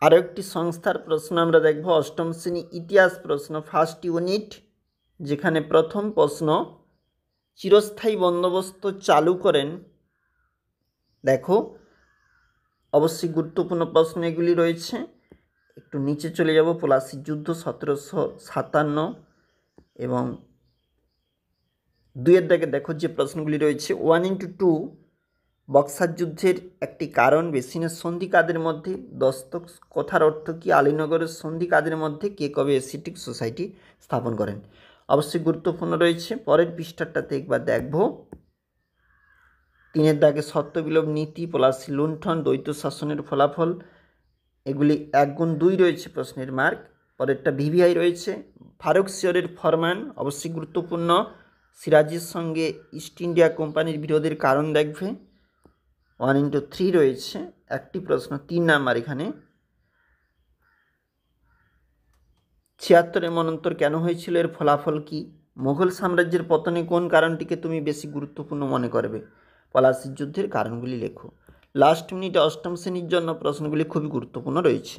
আরও একটি সংস্থার প্রশ্ন আমরা দেখব, অষ্টম শ্রেণী ইতিহাস প্রশ্ন ফার্স্ট ইউনিট, যেখানে প্রথম প্রশ্ন চিরস্থায়ী বন্দোবস্ত চালু করেন। দেখো অবশ্যই গুরুত্বপূর্ণ প্রশ্ন এগুলি রয়েছে। একটু নিচে চলে যাব, পলাশির যুদ্ধ 1757 এবং 2-এর দাগে দেখো যে প্রশ্নগুলি রয়েছে 1:2 বক্সার যুদ্ধের একটি কারণ, বেসিনের সন্ধি কাদের মধ্যে, দস্তক কথার অর্থ কি, আলীনগরের সন্ধি কাদের মধ্যে, কে কবে এসিটিক সোসাইটি স্থাপন করেন। অবশ্যই গুরুত্বপূর্ণ রয়েছে। পরের পৃষ্ঠাটাতে একবার দেখব, 3-এর দাগে সত্যবিলোপ নীতি, পলাশী লুণ্ঠন, দ্বৈত শাসনের ফলাফল, এগুলি 1x2 রয়েছে প্রশ্নের মার্ক। পরেরটা ভিভিআই রয়েছে, ফারুক সিয়রের ফরমান অবশ্যই গুরুত্বপূর্ণ। সিরাজের সঙ্গে ইস্ট ইন্ডিয়া কোম্পানির বিরোধের কারণ দেখবে। 1:3 রয়েছে একটি প্রশ্ন, 3 নাম্বার। এখানে 76-এর মন্বন্তর কেন হয়েছিল, এর ফলাফল কি, মুঘল সাম্রাজ্যের পতনে কোন কারণটিকে তুমি বেশি গুরুত্বপূর্ণ মনে করবে, পলাশির যুদ্ধের কারণগুলি লেখো। লাস্ট মিনিটে অষ্টম শ্রেণীর জন্য প্রশ্নগুলি খুবই গুরুত্বপূর্ণ রয়েছে।